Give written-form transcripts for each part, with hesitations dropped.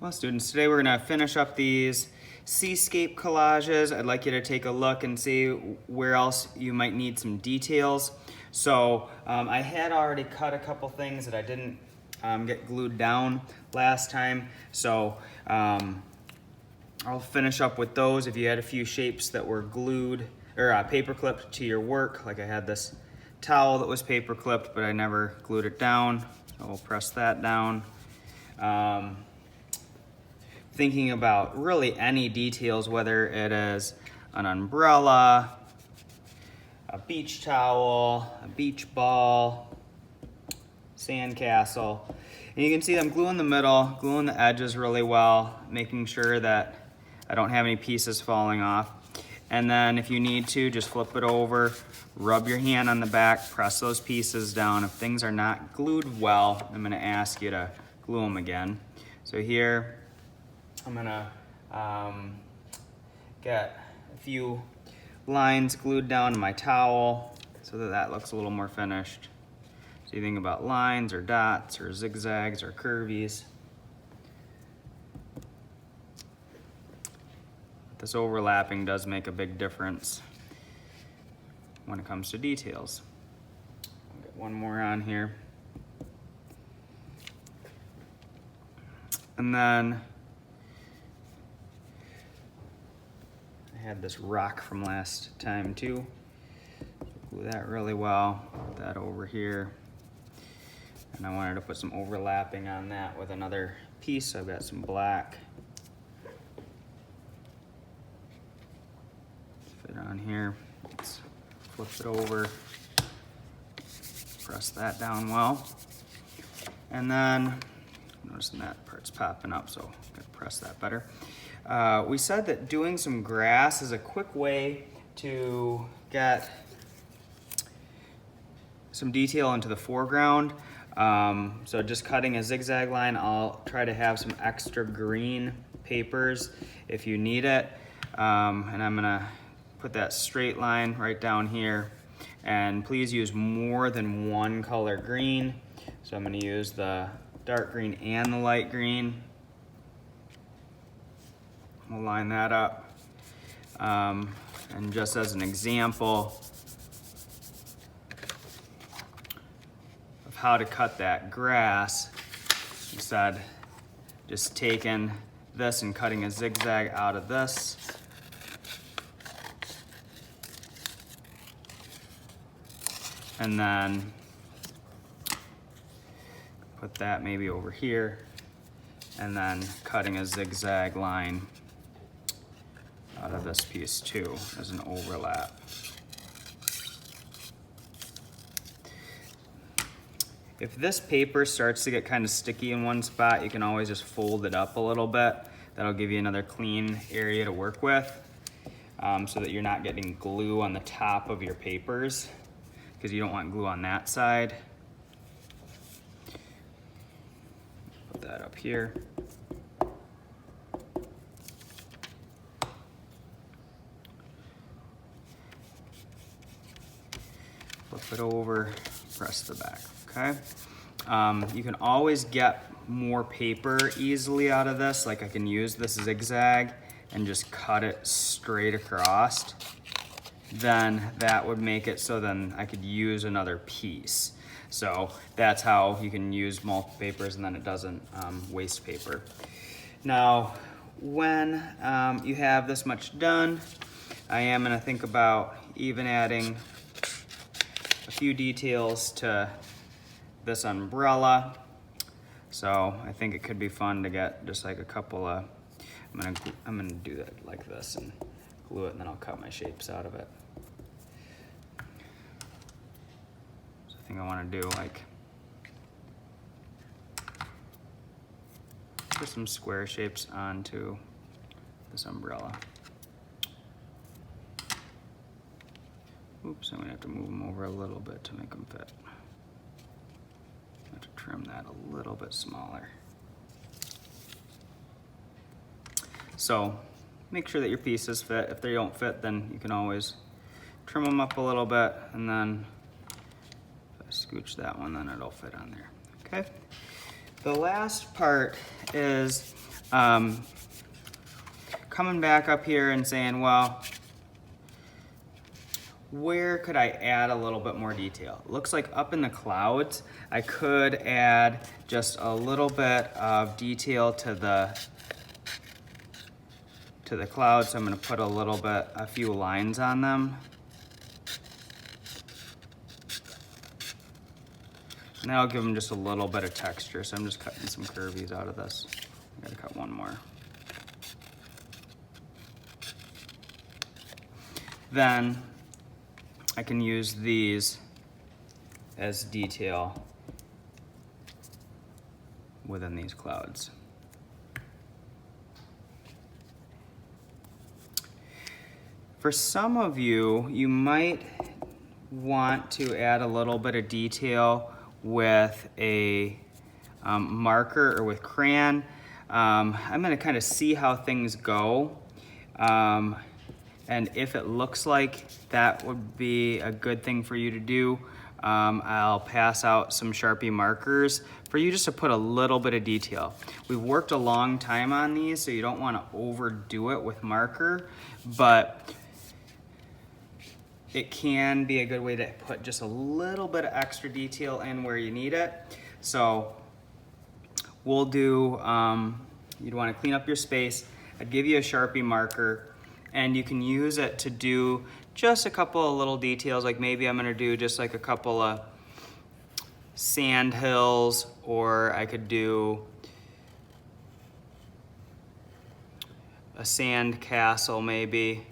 Well, students, today we're going to finish up these seascape collages. I'd like you to take a look and see where else you might need some details. So I had already cut a couple things that I didn't get glued down last time. So I'll finish up with those. If you had a few shapes that were glued or paper clipped to your work, like I had this towel that was paper clipped, but I never glued it down. So we'll press that down. Thinking about really any details, whether it is an umbrella, a beach towel, a beach ball, sandcastle. And you can see I'm gluing the middle, gluing the edges really well, making sure that I don't have any pieces falling off. And then if you need to, just flip it over, rub your hand on the back, press those pieces down. If things are not glued well, I'm gonna ask you to glue them again. So here, I'm gonna get a few lines glued down to my towel so that that looks a little more finished. So you think about lines or dots or zigzags or curvies. This overlapping does make a big difference when it comes to details. I'll get one more on here. And then I had this rock from last time too. Glue that really well, put that over here. And I wanted to put some overlapping on that with another piece, so I've got some black. Fit on here, let's flip it over, press that down well. And then, noticing that part's popping up, so I'm gonna press that better. We said that doing some grass is a quick way to get some detail into the foreground. So just cutting a zigzag line, I'll try to have some extra green papers if you need it. And I'm gonna put that straight line right down here. And please use more than one color green. So I'm gonna use the dark green and the light green. We'll line that up. And just as an example of how to cut that grass, instead just taking this and cutting a zigzag out of this. And then put that maybe over here, and then cutting a zigzag line out of this piece too as an overlap. If this paper starts to get kind of sticky in one spot, you can always just fold it up a little bit. That'll give you another clean area to work with, so that you're not getting glue on the top of your papers, because you don't want glue on that side. Put that up here. Flip it over, press the back, okay? You can always get more paper easily out of this. Like I can use this zigzag and just cut it straight across. Then that would make it so then I could use another piece. So that's how you can use multiple papers, and then it doesn't waste paper. Now, when you have this much done, I am gonna think about even adding a few details to this umbrella. So I think it could be fun to get just like a couple of, I'm gonna do that like this and glue it, and then I'll cut my shapes out of it. So I think I wanna do like, put some square shapes onto this umbrella. Oops, I'm gonna have to move them over a little bit to make them fit. I have to trim that a little bit smaller. So make sure that your pieces fit. If they don't fit, then you can always trim them up a little bit, and then if I scooch that one, then it'll fit on there, okay? The last part is Coming back up here and saying, well, where could I add a little bit more detail? It looks like up in the clouds, I could add just a little bit of detail to the clouds. So I'm gonna put a few lines on them. And that'll give them just a little bit of texture. So I'm just cutting some curvies out of this. I gotta cut one more. Then I can use these as detail within these clouds. For some of you, you might want to add a little bit of detail with a marker or with crayon. I'm gonna kind of see how things go. And if it looks like that would be a good thing for you to do, I'll pass out some Sharpie markers for you just to put a little bit of detail. We've worked a long time on these, so you don't want to overdo it with marker, but it can be a good way to put just a little bit of extra detail in where you need it. So we'll do, you'd want to clean up your space. I'd give you a Sharpie marker, and you can use it to do just a couple of little details. Like maybe I'm gonna do just like a couple of sand hills, or I could do a sand castle maybe.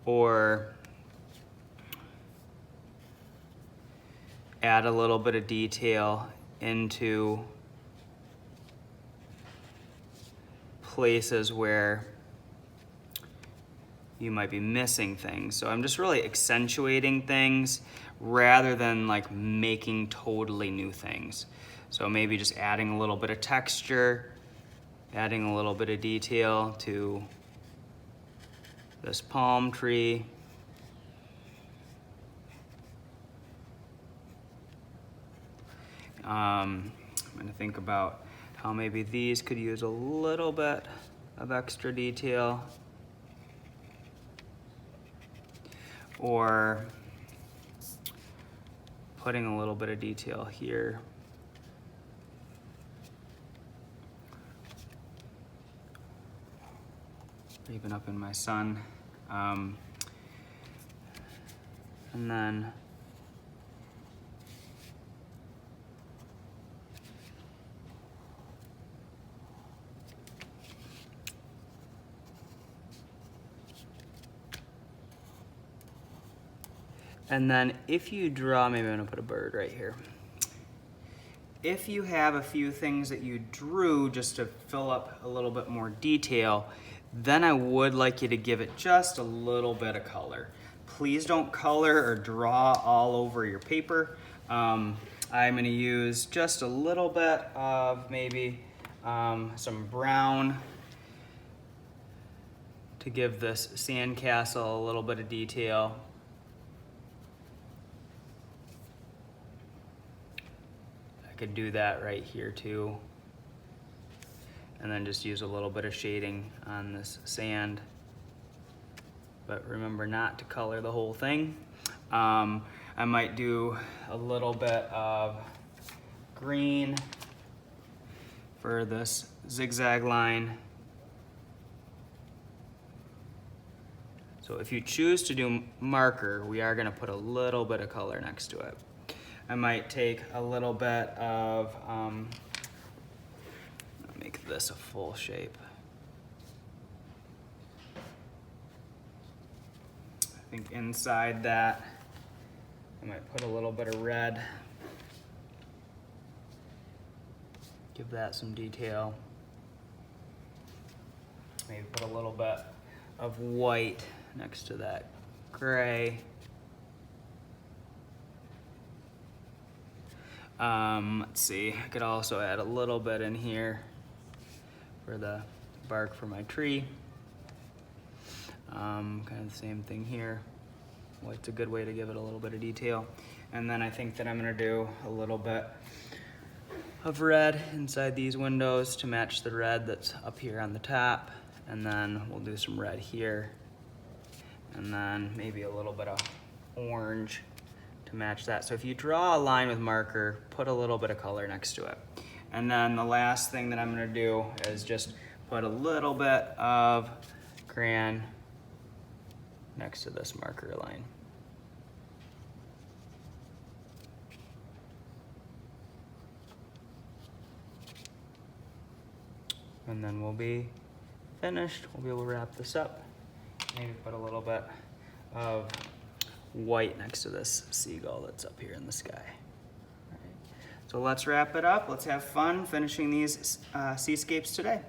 Or add a little bit of detail into places where you might be missing things. So I'm just really accentuating things rather than like making totally new things. So maybe just adding a little bit of texture, adding a little bit of detail to this palm tree. I'm gonna think about how maybe these could use a little bit of extra detail, or putting a little bit of detail here. Even up in my sun. And then if you draw, maybe I'm gonna put a bird right here. If you have a few things that you drew just to fill up a little bit more detail, then I would like you to give it just a little bit of color. Please don't color or draw all over your paper. I'm gonna use just a little bit of maybe some brown to give this sandcastle a little bit of detail. I could do that right here too. And then just use a little bit of shading on this sand. But remember not to color the whole thing. I might do a little bit of green for this zigzag line. So if you choose to do marker, we are gonna put a little bit of color next to it. I might take a little bit of, make this a full shape. I think inside that, I might put a little bit of red. Give that some detail. Maybe put a little bit of white next to that gray. Let's see, I could also add a little bit in here for the bark for my tree. Kind of the same thing here. White's a good way to give it a little bit of detail. And then I think that I'm gonna do a little bit of red inside these windows to match the red that's up here on the top. And then we'll do some red here. And then maybe a little bit of orange to match that. So if you draw a line with marker, put a little bit of color next to it. And then the last thing that I'm gonna do is just put a little bit of crayon next to this marker line. And then we'll be finished. We'll be able to wrap this up. Maybe put a little bit of white next to this seagull that's up here in the sky. All right. So let's wrap it up. Let's have fun finishing these seascapes today.